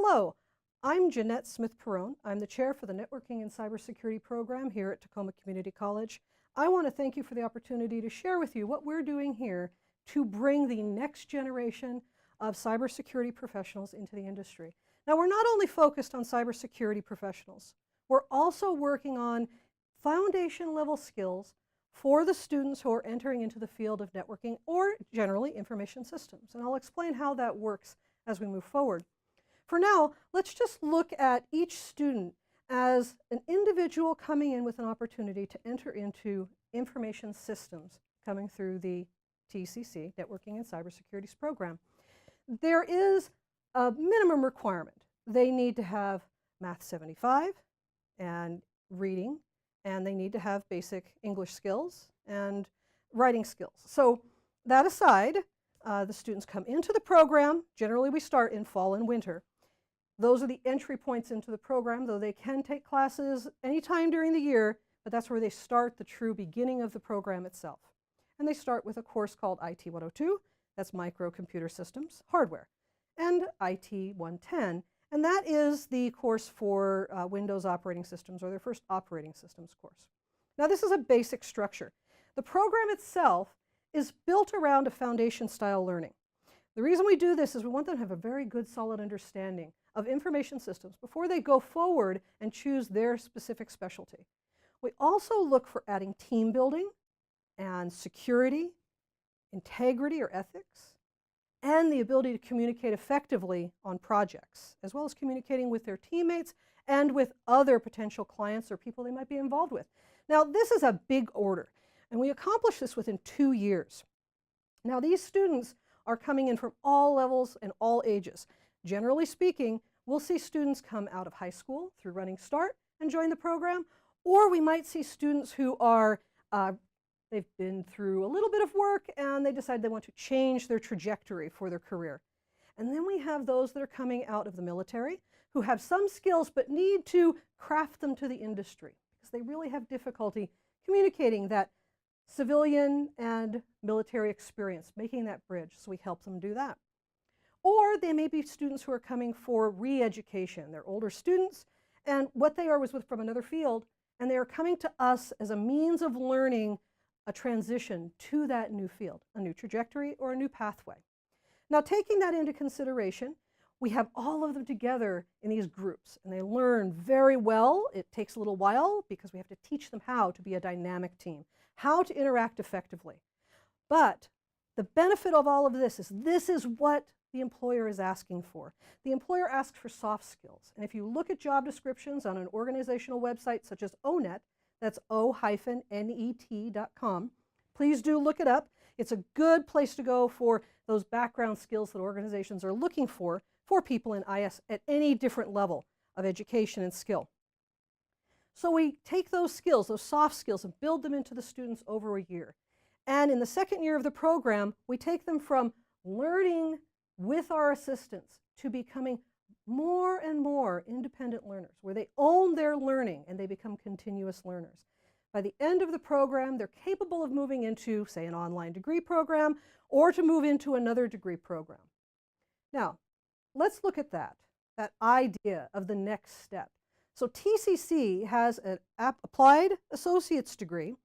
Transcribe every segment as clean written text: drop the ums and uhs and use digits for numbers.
Hello, I'm Jeanette Smith-Perrone. I'm the chair for the Networking and Cybersecurity program here at Tacoma Community College. I want to thank you for the opportunity to share with you what we're doing here to bring the next generation of cybersecurity professionals into the industry. Now, we're not only focused on cybersecurity professionals, we're also working on foundation level skills for the students who are entering into the field of networking or generally information systems. And I'll explain how that works as we move forward. For now, let's just look at each student as an individual coming in with an opportunity to enter into information systems coming through the TCC, Networking and Cybersecurity program. There is a minimum requirement. They need to have Math 75 and reading, and they need to have basic English skills and writing skills. So that aside, the students come into the program. Generally, we start in fall and winter. Those are the entry points into the program, though they can take classes anytime during the year, but that's where they start the true beginning of the program itself. And they start with a course called IT 102, that's Microcomputer Systems Hardware, and IT 110, and that is the course for Windows operating systems, or their first operating systems course. Now, this is a basic structure. The program itself is built around a foundation-style learning. The reason we do this is we want them to have a very good, solid understanding of information systems before they go forward and choose their specific specialty. We also look for adding team building and security, integrity or ethics, and the ability to communicate effectively on projects, as well as communicating with their teammates and with other potential clients or people they might be involved with. Now, this is a big order, and we accomplish this within 2 years. Now, these students are coming in from all levels and all ages. Generally speaking, we'll see students come out of high school through Running Start and join the program, or we might see students who are they've been through a little bit of work and they decide they want to change their trajectory for their career. And then we have those that are coming out of the military who have some skills but need to craft them to the industry because they really have difficulty communicating that civilian and military experience, making that bridge, so we help them do that. Or they may be students who are coming for re-education. They're older students, and what they are was from another field, and they are coming to us as a means of learning a transition to that new field, a new trajectory or a new pathway. Now, taking that into consideration, we have all of them together in these groups, and they learn very well. It takes a little while because we have to teach them how to be a dynamic team, how to interact effectively. But the benefit of all of this is what the employer is asking for. The employer asks for soft skills. And if you look at job descriptions on an organizational website such as ONET, that's o-net.com, please do look it up. It's a good place to go for those background skills that organizations are looking for people in IS at any different level of education and skill. So we take those skills, those soft skills, and build them into the students over a year. And in the second year of the program, we take them from learning with our assistants to becoming more and more independent learners, where they own their learning and they become continuous learners. By the end of the program, they're capable of moving into, say, an online degree program or to move into another degree program. Now, let's look at that idea of the next step. So TCC has an applied associate's degree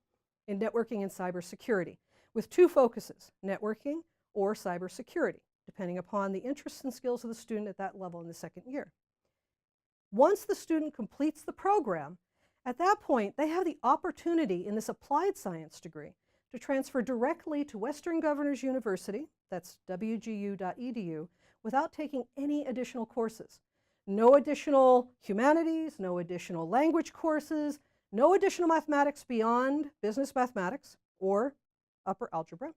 in networking and cybersecurity with 2 focuses, networking or cybersecurity, depending upon the interests and skills of the student at that level in the second year. Once the student completes the program, at that point, they have the opportunity in this applied science degree to transfer directly to Western Governors University, that's wgu.edu, without taking any additional courses. No additional humanities, no additional language courses, no additional mathematics beyond business mathematics or upper algebra.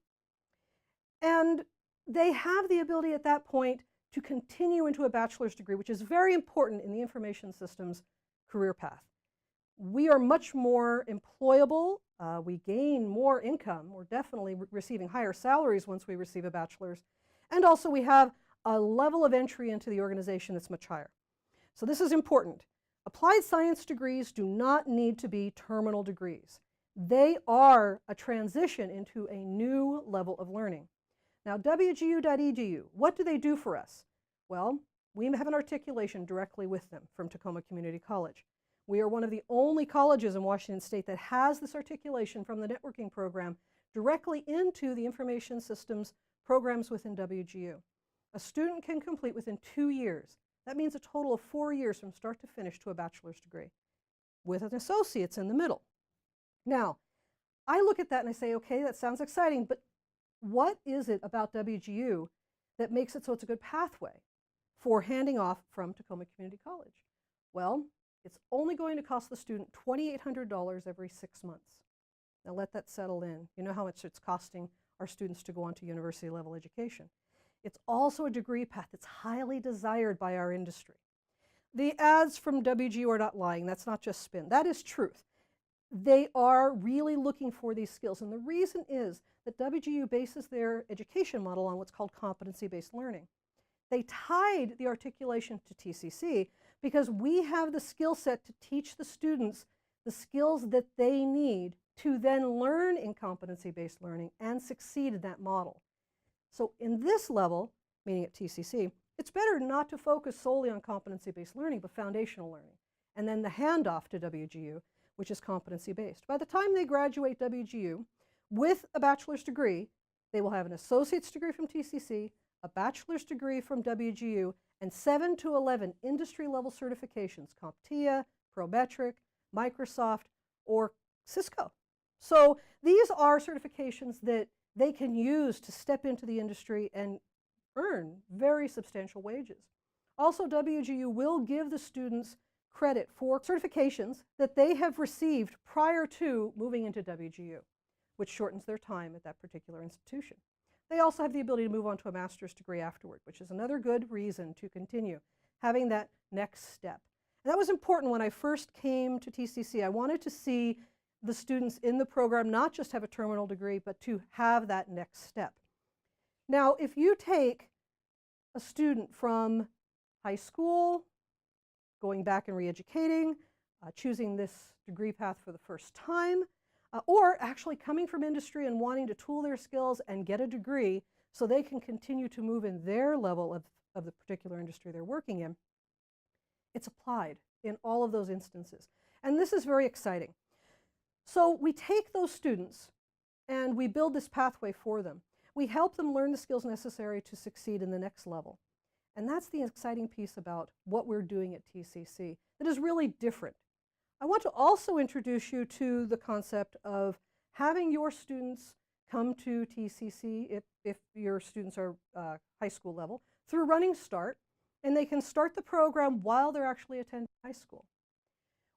And they have the ability at that point to continue into a bachelor's degree, which is very important in the information systems career path. We are much more employable. We gain more income. We're definitely receiving higher salaries once we receive a bachelor's. And also we have a level of entry into the organization that's much higher. So this is important. Applied science degrees do not need to be terminal degrees. They are a transition into a new level of learning. Now, wgu.edu, what do they do for us? Well, We have an articulation directly with them from Tacoma Community College. We are one of the only colleges in Washington State that has this articulation from the networking program directly into the information systems programs within WGU. A student can complete within 2 years. That means a total of 4 years from start to finish to a bachelor's degree, with an associate's in the middle. Now, I look at that and I say, okay, that sounds exciting, but what is it about WGU that makes it so it's a good pathway for handing off from Tacoma Community College? Well, it's only going to cost the student $2,800 every 6 months. Now let that settle in. You know how much it's costing our students to go on to university level education. It's also a degree path that's highly desired by our industry. The ads from WGU are not lying. That's not just spin. That is truth. They are really looking for these skills. And the reason is that WGU bases their education model on what's called competency-based learning. They tied the articulation to TCC because we have the skill set to teach the students the skills that they need to then learn in competency-based learning and succeed in that model. So in this level, meaning at TCC, it's better not to focus solely on competency-based learning, but foundational learning. And then the handoff to WGU, which is competency-based. By the time they graduate WGU with a bachelor's degree, they will have an associate's degree from TCC, a bachelor's degree from WGU, and 7 to 11 industry-level certifications, CompTIA, Prometric, Microsoft, or Cisco. So these are certifications that they can use to step into the industry and earn very substantial wages. Also, WGU will give the students credit for certifications that they have received prior to moving into WGU, which shortens their time at that particular institution. They also have the ability to move on to a master's degree afterward, which is another good reason to continue having that next step. And that was important when I first came to TCC. I wanted to see the students in the program not just have a terminal degree, but to have that next step. Now, if you take a student from high school, going back and re-educating, choosing this degree path for the first time, or actually coming from industry and wanting to tool their skills and get a degree so they can continue to move in their level of the particular industry they're working in, it's applied in all of those instances. And this is very exciting. So we take those students and we build this pathway for them. We help them learn the skills necessary to succeed in the next level. And that's the exciting piece about what we're doing at TCC that is really different. I want to also introduce you to the concept of having your students come to TCC, if your students are high school level, through Running Start, and they can start the program while they're actually attending high school.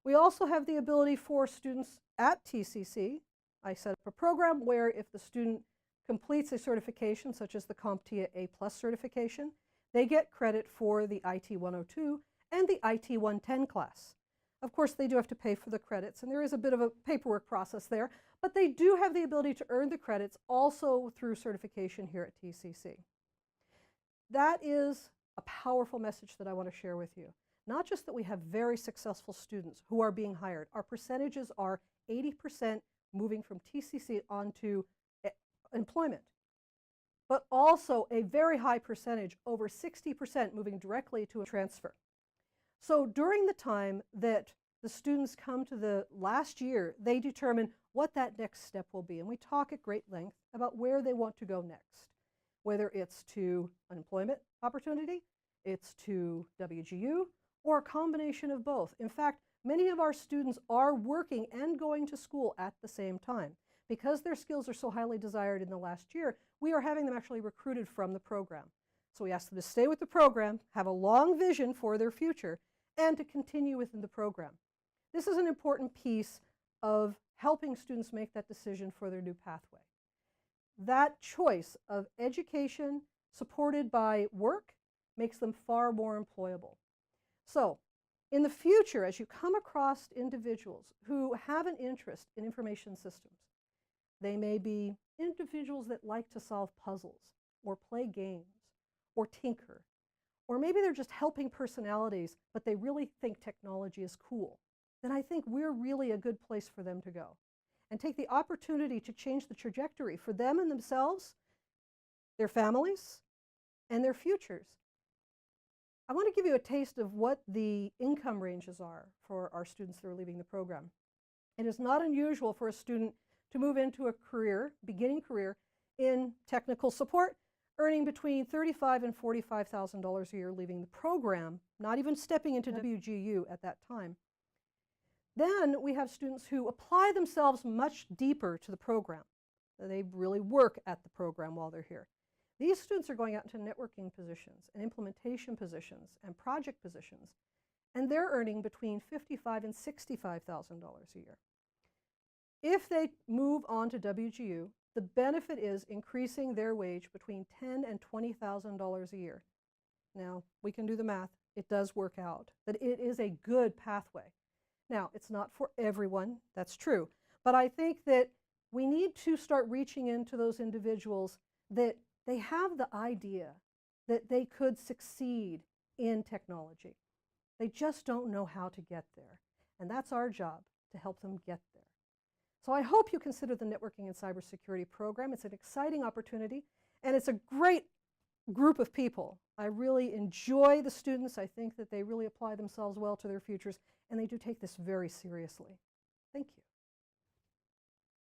We also have the ability for students at TCC. I set up a program where if the student completes a certification, such as the CompTIA A+ certification, they get credit for the IT 102 and the IT 110 class. Of course, they do have to pay for the credits, and there is a bit of a paperwork process there, but they do have the ability to earn the credits also through certification here at TCC. That is a powerful message that I want to share with you. Not just that we have very successful students who are being hired. Our percentages are 80% moving from TCC onto employment, but also a very high percentage, over 60%, moving directly to a transfer. So during the time that the students come to the last year, they determine what that next step will be. And we talk at great length about where they want to go next, whether it's to an employment opportunity, it's to WGU, or a combination of both. In fact, many of our students are working and going to school at the same time. Because their skills are so highly desired in the last year, we are having them actually recruited from the program. So we ask them to stay with the program, have a long vision for their future, and to continue within the program. This is an important piece of helping students make that decision for their new pathway. That choice of education supported by work makes them far more employable. So in the future, as you come across individuals who have an interest in information systems, they may be individuals that like to solve puzzles or play games or tinker, or maybe they're just helping personalities, but they really think technology is cool, then I think we're really a good place for them to go and take the opportunity to change the trajectory for them and themselves, their families, and their futures. I want to give you a taste of what the income ranges are for our students that are leaving the program. It is not unusual for a student to move into a career, beginning career, in technical support, earning between $35,000 and $45,000 a year leaving the program, not even stepping into WGU at that time. Then we have students who apply themselves much deeper to the program. They really work at the program while they're here. These students are going out into networking positions and implementation positions and project positions, and they're earning between $55,000 and $65,000 a year. If they move on to WGU, the benefit is increasing their wage between $10,000 and $20,000 a year. Now, we can do the math. It does work out, that it is a good pathway. Now, it's not for everyone, that's true, but I think that we need to start reaching into those individuals that they have the idea that they could succeed in technology. They just don't know how to get there, and that's our job, to help them get there. So I hope you consider the Networking and Cybersecurity program. It's an exciting opportunity, and it's a great group of people. I really enjoy the students. I think that they really apply themselves well to their futures, and they do take this very seriously. Thank you.